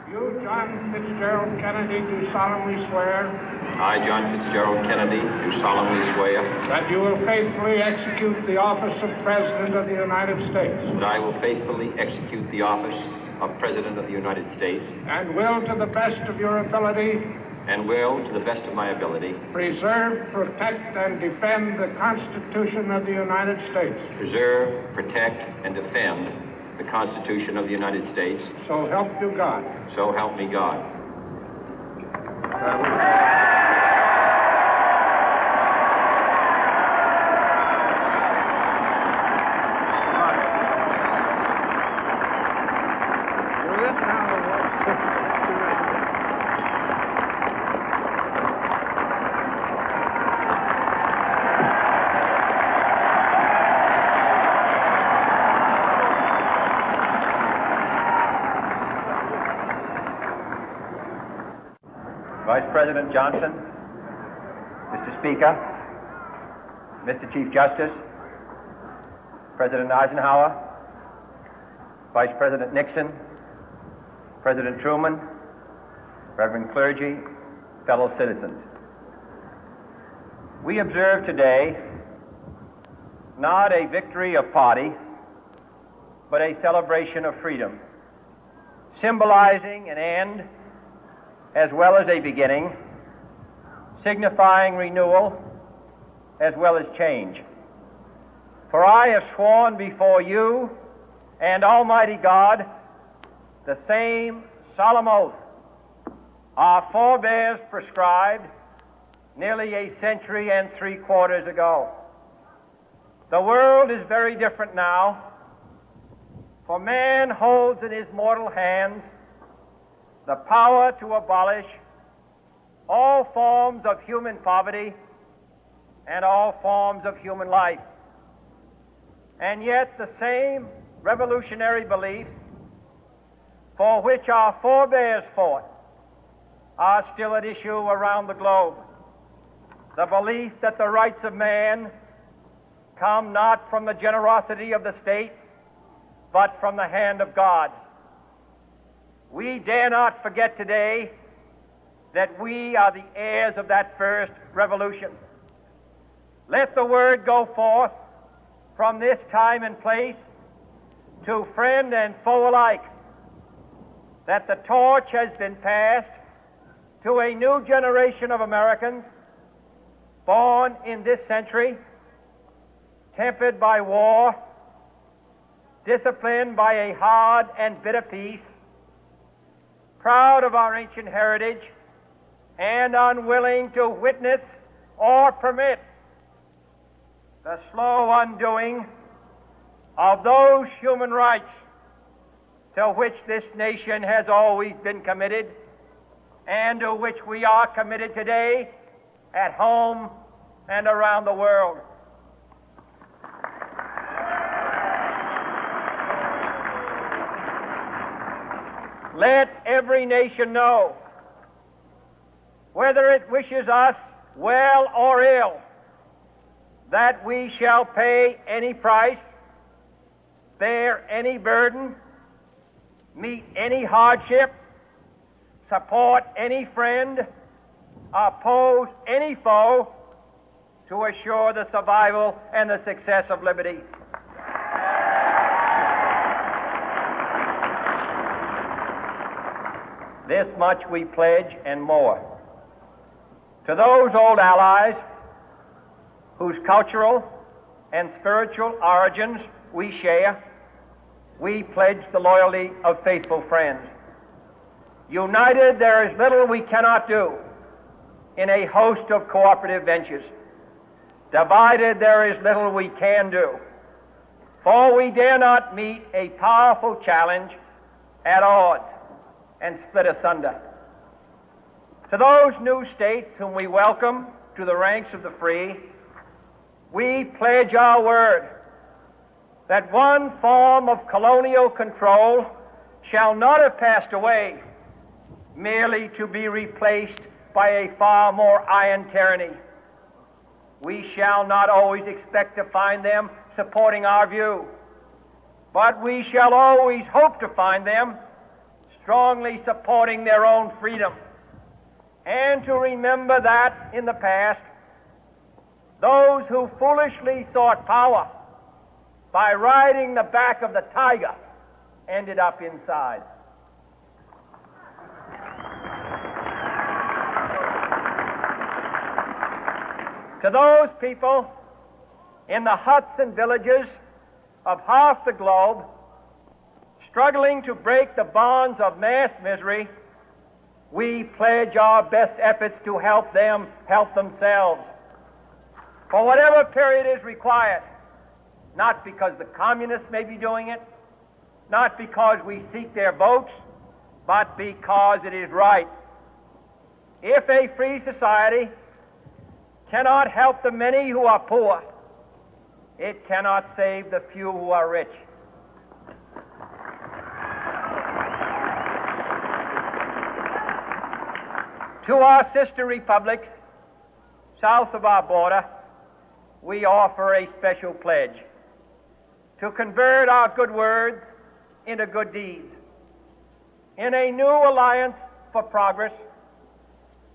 You, John Fitzgerald Kennedy, do solemnly swear I, John Fitzgerald Kennedy, do solemnly swear that you will faithfully execute the office of President of the United States that I will faithfully execute the office of President of the United States and will, to the best of your ability, and will, to the best of my ability, preserve, protect, and defend the Constitution of the United States. preserve, protect, and defend the Constitution of the United States. So help you God. So help me God. Vice President Johnson, Mr. Speaker, Mr. Chief Justice, President Eisenhower, Vice President Nixon, President Truman, Reverend clergy, fellow citizens. We observe today not a victory of party, but a celebration of freedom, symbolizing an end as well as a beginning, signifying renewal as well as change. For I have sworn before you and Almighty God the same solemn oath our forebears prescribed nearly a century and 3/4 ago. The world is very different now, for man holds in his mortal hands the power to abolish all forms of human poverty and all forms of human life. And yet the same revolutionary beliefs for which our forebears fought are still at issue around the globe. The belief that the rights of man come not from the generosity of the state, but from the hand of God. We dare not forget today that we are the heirs of that first revolution. Let the word go forth from this time and place to friend and foe alike that the torch has been passed to a new generation of Americans born in this century, tempered by war, disciplined by a hard and bitter peace, proud of our ancient heritage, and unwilling to witness or permit the slow undoing of those human rights to which this nation has always been committed and to which we are committed today at home and around the world. Let every nation know, whether it wishes us well or ill, that we shall pay any price, bear any burden, meet any hardship, support any friend, oppose any foe to assure the survival and the success of liberty. This much we pledge and more. To those old allies whose cultural and spiritual origins we share, we pledge the loyalty of faithful friends. United, there is little we cannot do in a host of cooperative ventures. Divided, there is little we can do, for we dare not meet a powerful challenge at odds and split asunder. To those new states whom we welcome to the ranks of the free, we pledge our word that one form of colonial control shall not have passed away, merely to be replaced by a far more iron tyranny. We shall not always expect to find them supporting our view, but we shall always hope to find them strongly supporting their own freedom, and to remember that in the past, those who foolishly sought power by riding the back of the tiger ended up inside. To those people in the huts and villages of half the globe struggling to break the bonds of mass misery, we pledge our best efforts to help them help themselves for whatever period is required, not because the communists may be doing it, not because we seek their votes, but because it is right. If a free society cannot help the many who are poor, it cannot save the few who are rich. To our sister republics south of our border, we offer a special pledge to convert our good words into good deeds, in a new alliance for progress,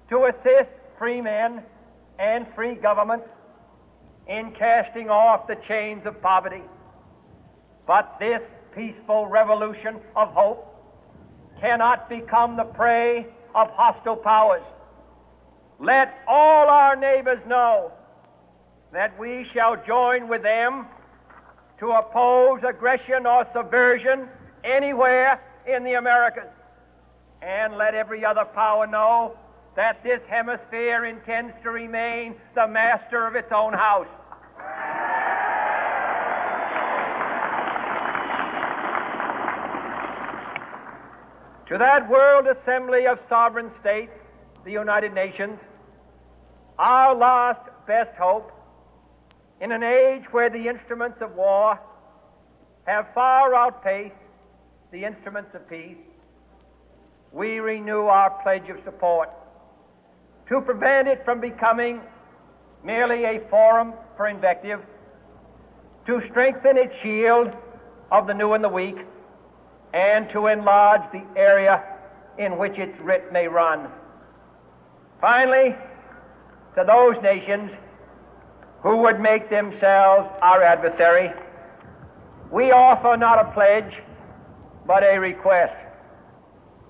to assist free men and free governments in casting off the chains of poverty. But this peaceful revolution of hope cannot become the prey of hostile powers. Let all our neighbors know that we shall join with them to oppose aggression or subversion anywhere in the Americas. And let every other power know that this hemisphere intends to remain the master of its own house. To that World Assembly of Sovereign States, the United Nations, our last best hope, in an age where the instruments of war have far outpaced the instruments of peace, we renew our pledge of support to prevent it from becoming merely a forum for invective, to strengthen its shield of the new and the weak, and to enlarge the area in which its writ may run. Finally, to those nations who would make themselves our adversary, we offer not a pledge, but a request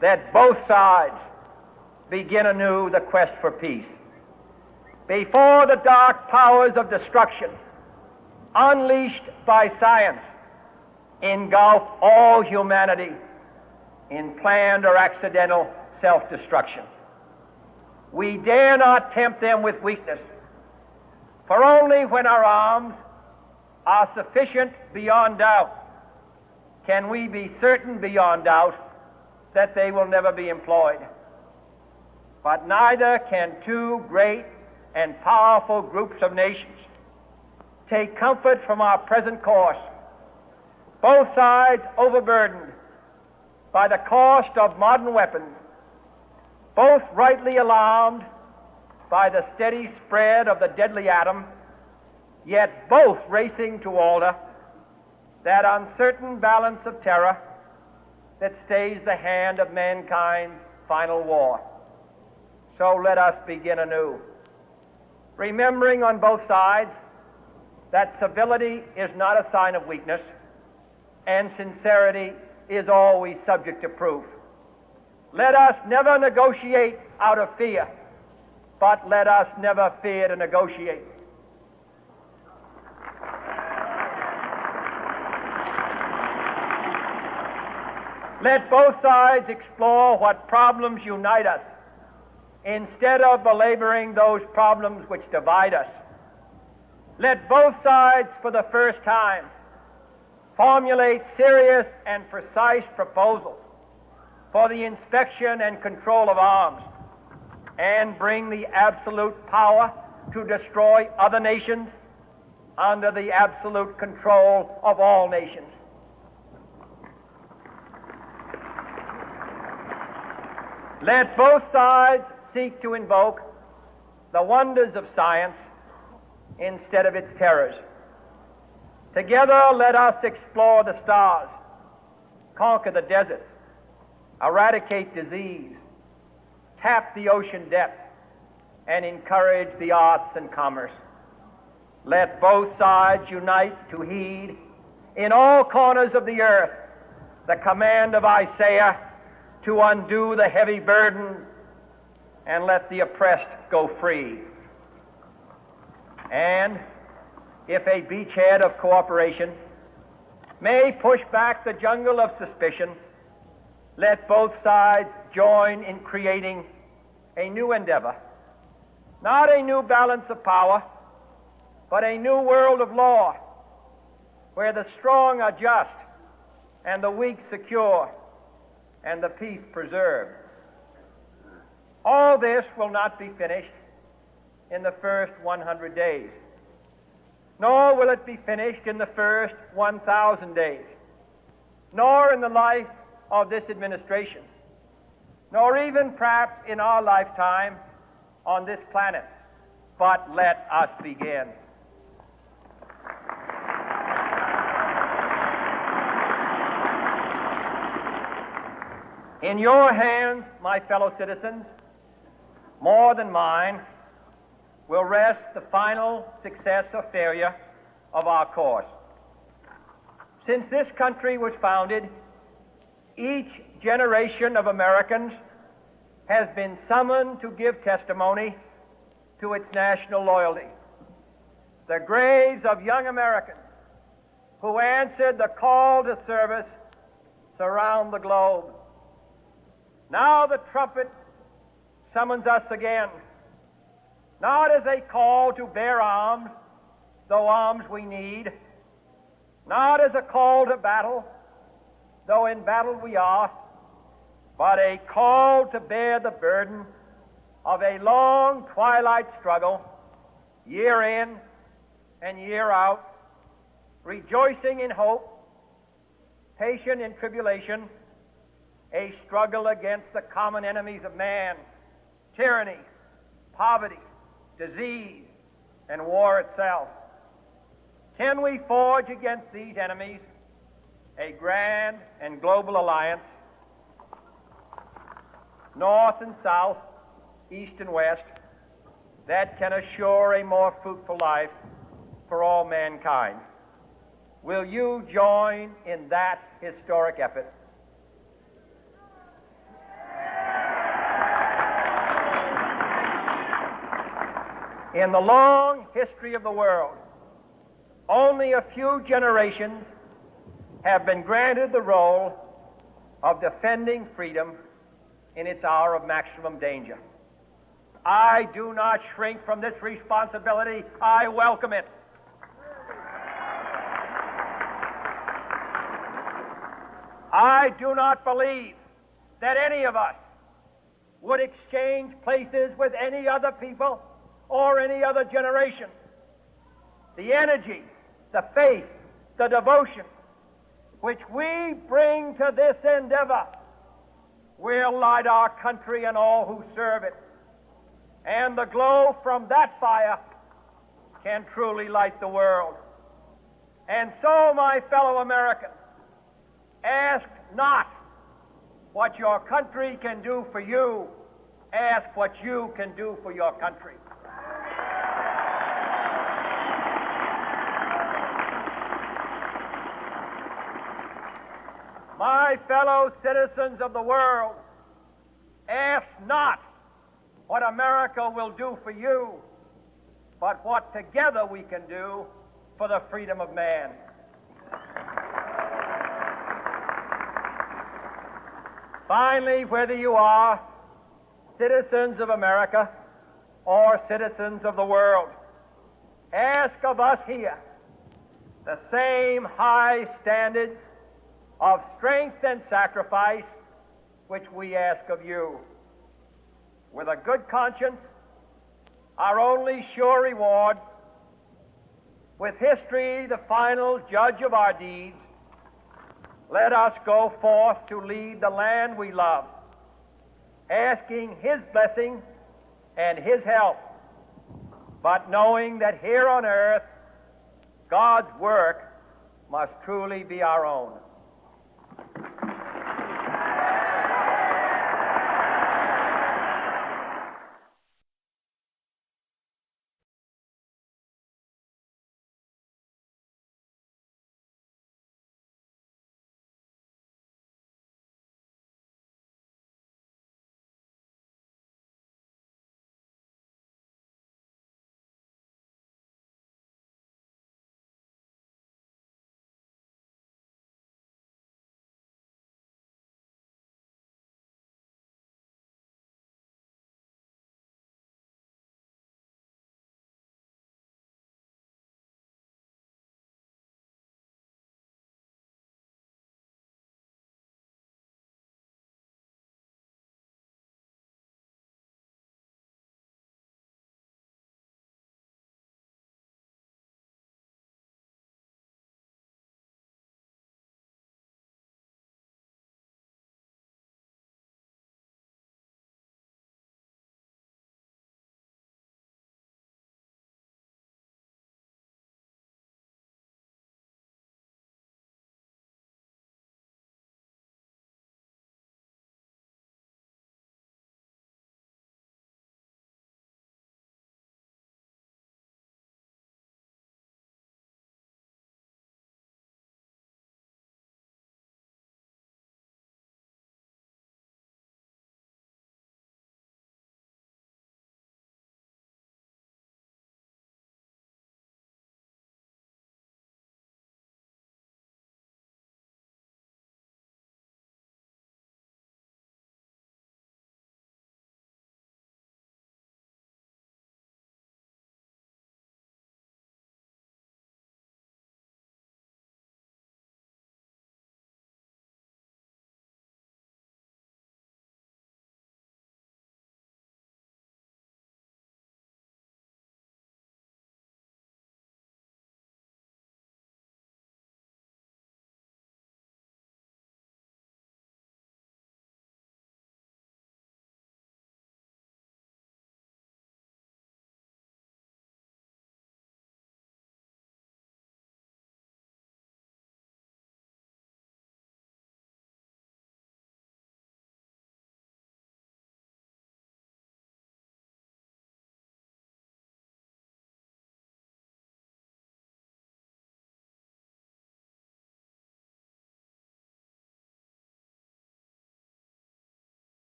that both sides begin anew the quest for peace. Before the dark powers of destruction, unleashed by science, engulf all humanity in planned or accidental self-destruction, we dare not tempt them with weakness, for only when our arms are sufficient beyond doubt can we be certain beyond doubt that they will never be employed. But neither can two great and powerful groups of nations take comfort from our present course, both sides overburdened by the cost of modern weapons, both rightly alarmed by the steady spread of the deadly atom, yet both racing to alter that uncertain balance of terror that stays the hand of mankind's final war. So let us begin anew, remembering on both sides that civility is not a sign of weakness, and sincerity is always subject to proof. Let us never negotiate out of fear, but let us never fear to negotiate. Let both sides explore what problems unite us, instead of belaboring those problems which divide us. Let both sides, for the first time, formulate serious and precise proposals for the inspection and control of arms, and bring the absolute power to destroy other nations under the absolute control of all nations. Let both sides seek to invoke the wonders of science instead of its terrors. Together, let us explore the stars, conquer the deserts, eradicate disease, tap the ocean depth, and encourage the arts and commerce. Let both sides unite to heed in all corners of the earth the command of Isaiah to undo the heavy burden and let the oppressed go free. And if a beachhead of cooperation may push back the jungle of suspicion, let both sides join in creating a new endeavor, not a new balance of power, but a new world of law, where the strong are just and the weak secure and the peace preserved. All this will not be finished in the first 100 days, nor will it be finished in the first 1,000 days, nor in the life of this administration, nor even perhaps in our lifetime on this planet. But let us begin. In your hands, my fellow citizens, more than mine, will rest the final success or failure of our course. Since this country was founded, each generation of Americans has been summoned to give testimony to its national loyalty. The graves of young Americans who answered the call to service surround the globe. Now the trumpet summons us again, not as a call to bear arms, though arms we need, not as a call to battle, though in battle we are, but a call to bear the burden of a long twilight struggle, year in and year out, rejoicing in hope, patient in tribulation, a struggle against the common enemies of man, tyranny, poverty, disease, and war itself. Can we forge against these enemies a grand and global alliance, north and south, east and west, that can assure a more fruitful life for all mankind? Will you join in that historic effort? In the long history of the world, only a few generations have been granted the role of defending freedom in its hour of maximum danger. I do not shrink from this responsibility. I welcome it. I do not believe that any of us would exchange places with any other people or any other generation. The energy, the faith, the devotion which we bring to this endeavor will light our country and all who serve it. And the glow from that fire can truly light the world. And so, my fellow Americans, ask not what your country can do for you. Ask what you can do for your country. My fellow citizens of the world, ask not what America will do for you, but what together we can do for the freedom of man. Finally, whether you are citizens of America or citizens of the world, ask of us here the same high standards of strength and sacrifice which we ask of you. With a good conscience, our only sure reward, with history the final judge of our deeds, let us go forth to lead the land we love, asking His blessing and His help, but knowing that here on earth God's work must truly be our own.